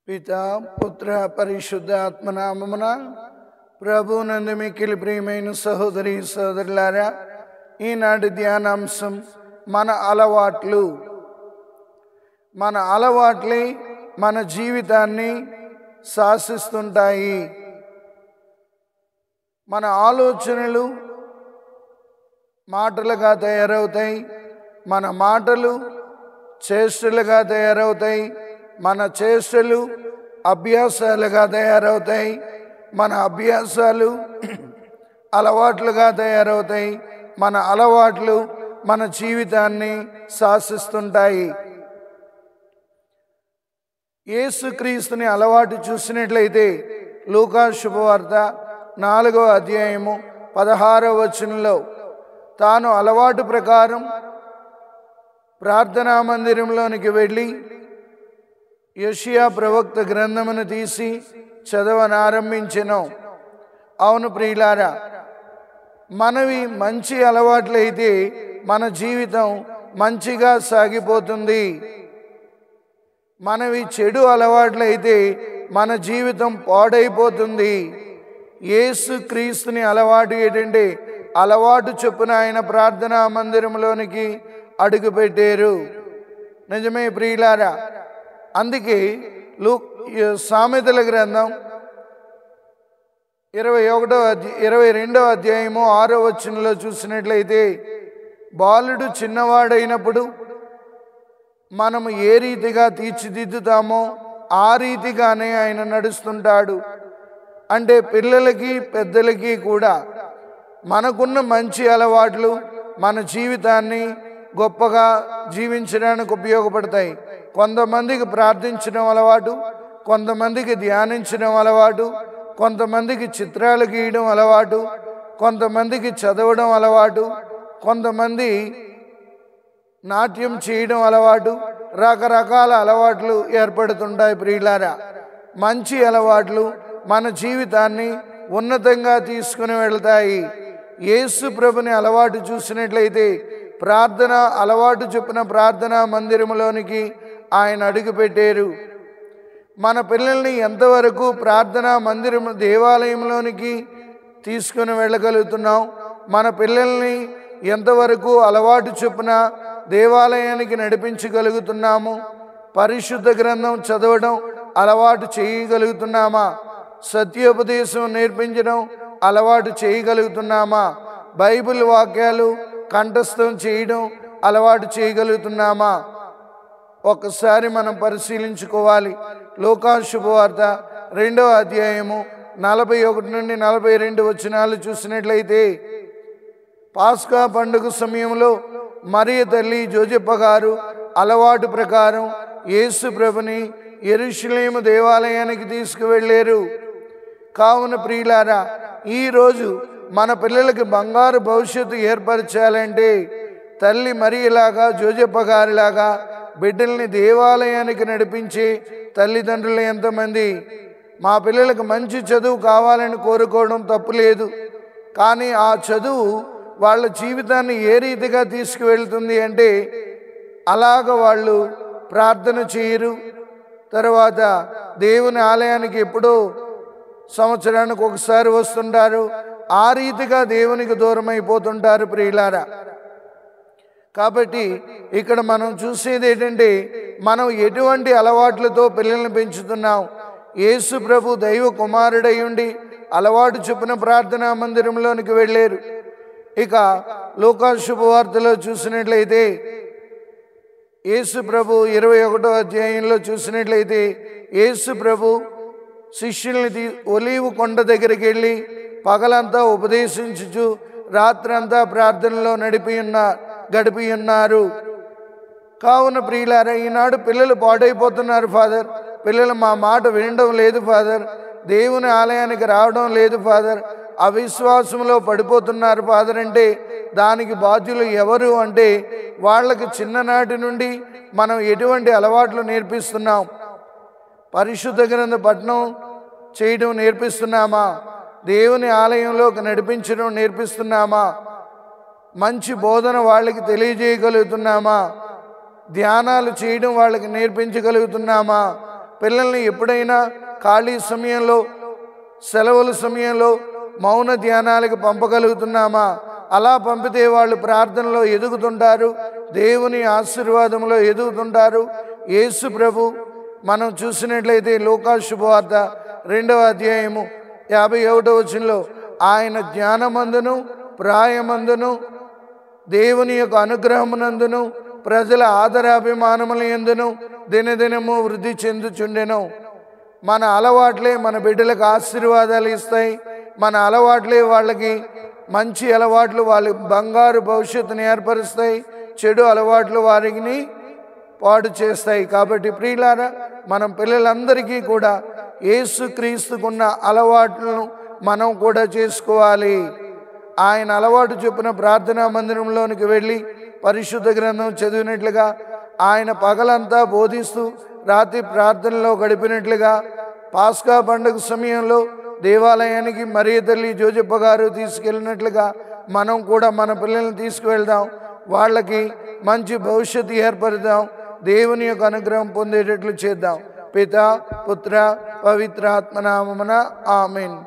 పితా పుత్ర పరిశుద్ధాత్మ నామమున ప్రభువునందు మిక్కిలి ప్రియమైన సహోదరి సహోదరులారా, ఈనాటి ధ్యానాంశం మన అలవాట్లే మన జీవితాన్ని శాసిస్తుంటాయి. మన ఆలోచనలు మాటలుగా తయారవుతాయి, మన మాటలు చేష్టలుగా తయారవుతాయి, మన చేష్టలు అభ్యాసాలుగా తయారవుతాయి, మన అభ్యాసాలు అలవాట్లుగా తయారవుతాయి, మన అలవాట్లు మన జీవితాన్ని శాసిస్తుంటాయి. యేసుక్రీస్తుని అలవాటు చూసినట్లయితే లూకా శుభవార్త 4వ అధ్యాయము 16వ వచనంలో తాను అలవాటు ప్రకారం ప్రార్థనా మందిరంలోనికి వెళ్ళి యెషయా ప్రవక్త గ్రంథమును తీసి చదవనారంభించెను. అవును ప్రియులారా, మనవి మంచి అలవాట్లయితే మన జీవితం మంచిగా సాగిపోతుంది. మనవి చెడు అలవాట్లయితే మన జీవితం పాడైపోతుంది. యేసుక్రీస్తుని అలవాటు ఏంటంటే అలవాటు చొప్పున ఆయన ప్రార్థనా మందిరంలోనికి అడుగుపెట్టారు. నిజమే ప్రియులారా, అందుకే సామెతల గ్రంథం 22వ అధ్యాయము 6వ వచనంలో చూసినట్లయితే బాలుడు చిన్నవాడైనప్పుడు మనము ఏ రీతిగా తీర్చిదిద్దుతామో ఆ రీతిగానే ఆయన నడుస్తుంటాడు. అంటే పిల్లలకి పెద్దలకి కూడా మనకున్న మంచి అలవాట్లు మన జీవితాన్ని గొప్పగా జీవించడానికి ఉపయోగపడతాయి. కొంతమందికి ప్రార్థించడం అలవాటు, కొంతమందికి ధ్యానించడం అలవాటు, కొంతమందికి చిత్రాలు గీయడం అలవాటు, కొంతమందికి చదవడం అలవాటు, కొంతమంది నాట్యం చేయడం అలవాటు, రకరకాల అలవాట్లు ఏర్పడుతుంటాయి. ప్రియులారా, మంచి అలవాట్లు మన జీవితాన్ని ఉన్నతంగా తీసుకుని వెళ్తాయి. యేసు ప్రభుని అలవాటు చూసినట్లయితే ప్రార్థన అలవాటు చొప్పున ప్రార్థనా మందిరంలోనికి ఆయన అడుగుపెట్టారు. మన పిల్లల్ని ఎంతవరకు ప్రార్థనా మందిరం దేవాలయంలోనికి తీసుకుని వెళ్ళగలుగుతున్నాం, మన పిల్లల్ని ఎంతవరకు అలవాటు చొప్పున దేవాలయానికి నడిపించగలుగుతున్నాము, పరిశుద్ధ గ్రంథం చదవడం అలవాటు చేయగలుగుతున్నామా, సత్యోపదేశం నేర్పించడం అలవాటు చేయగలుగుతున్నామా, బైబిల్ వాక్యాలు కంఠస్థం చేయడం అలవాటు చేయగలుగుతున్నామా? ఒక్కసారి మనం పరిశీలించుకోవాలి. లూకా శుభవార్త 2వ అధ్యాయము 41 నుండి 42 వచనాలు చూసినట్లయితే పాస్కా పండుగ సమయంలో మరియ తల్లి జోజప్ప గారు అలవాటు ప్రకారం యేసు ప్రభుని యెరూషలేము దేవాలయానికి తీసుకువెళ్ళారు. కావున ప్రియులారా, ఈరోజు మన పిల్లలకి బంగారు భవిష్యత్తు ఏర్పరచాలంటే తల్లి మరియలాగా జోజప్ప గారిలాగా బిడ్డల్ని దేవాలయానికి నడిపించే తల్లిదండ్రులు ఎంతమంది? మా పిల్లలకు మంచి చదువు కావాలని కోరుకోవడం తప్పులేదు, కానీ ఆ చదువు వాళ్ళ జీవితాన్ని ఏ రీతిగా తీసుకువెళ్తుంది అంటే అలాగ వాళ్ళు ప్రార్థన చేయరు, తర్వాత దేవుని ఆలయానికి ఎప్పుడో సంవత్సరానికి ఒకసారి వస్తుంటారు, ఆ రీతిగా దేవునికి దూరం అయిపోతుంటారు ప్రియులారా. కాబట్టి ఇక్కడ మనం చూసేది ఏంటంటే మనం ఎటువంటి అలవాట్లతో పిల్లల్ని పెంచుతున్నాం. యేసు ప్రభు దైవ కుమారుడై ఉండి అలవాటు చొప్పున ప్రార్థనా మందిరంలోనికి వెళ్ళారు. ఇక లూకా శుభవార్తలో చూసినట్లయితే యేసు ప్రభు 21వ అధ్యాయంలో చూసినట్లయితే యేసు ప్రభు శిష్యుల్ని ఒలీవు కొండ దగ్గరికి వెళ్ళి పగలంతా ఉపదేశించుచు రాత్రంతా ప్రార్థనలో గడిపి ఉన్నారు. కావున ప్రియులారా, ఈనాడు పిల్లలు పాడైపోతున్నారు ఫాదర్, పిల్లలు మా మాట వినడం లేదు ఫాదర్, దేవుని ఆలయానికి రావడం లేదు ఫాదర్, అవిశ్వాసంలో పడిపోతున్నారు ఫాదర్ అంటే దానికి బాధ్యులు ఎవరు అంటే వాళ్ళకి చిన్ననాటి నుండి మనం ఎటువంటి అలవాట్లు నేర్పిస్తున్నాం? పరిశుద్ధ గ్రంథ పఠనం చేయడం నేర్పిస్తున్నామా? దేవుని ఆలయంలోకి నడిపించడం నేర్పిస్తున్నామా? మంచి బోధన వాళ్ళకి తెలియజేయగలుగుతున్నామా? ధ్యానాలు చేయడం వాళ్ళకి నేర్పించగలుగుతున్నామా? పిల్లల్ని ఎప్పుడైనా ఖాళీ సమయంలో, సెలవుల సమయంలో మౌన ధ్యానాలకు పంపగలుగుతున్నామా? అలా పంపితే వాళ్ళు ప్రార్థనలో ఎదుగుతుంటారు, దేవుని ఆశీర్వాదంలో ఎదుగుతుంటారు. యేసు ప్రభు మనం చూసినట్లయితే లూకా శుభవార్త 2వ అధ్యాయము 51వ వచనంలో ఆయన జ్ఞానమందును ప్రాయమందును దేవుని యొక్క అనుగ్రహమునందును ప్రజల ఆదరాభిమానముల యందును దినదినము వృద్ధి చెందుచుండెను. మన అలవాట్లే మన బిడ్డలకు ఆశీర్వాదాలు ఇస్తాయి. మన అలవాట్లే వాళ్ళకి మంచి అలవాట్లు వాళ్ళకి బంగారు భవిష్యత్తుని ఏర్పరుస్తాయి. చెడు అలవాట్లు వారిని పాడు చేస్తాయి. కాబట్టి ప్రియులారా, మనం పిల్లలందరికీ కూడా యేసుక్రీస్తుకున్న అలవాట్లను మనం కూడా చేసుకోవాలి. ఆయన అలవాటు చొప్పున ప్రార్థనా మందిరంలోనికి వెళ్ళి పరిశుద్ధ గ్రంథం చదివినట్లుగా, ఆయన పగలంతా బోధిస్తూ రాత్రి ప్రార్థనలో గడిపినట్లుగా, పాస్కా పండుగ సమయంలో దేవాలయానికి మరియ తల్లి జోజప్ప గారు తీసుకెళ్ళినట్లుగా మనం కూడా మన పిల్లల్ని తీసుకువెళ్దాం. వాళ్ళకి మంచి భవిష్యత్తు ఏర్పరుద్దాం. దేవుని యొక్క అనుగ్రహం పొందేటట్లు చేద్దాం. పితా పుత్ర పవిత్రాత్మ నామమున ఆమేన్.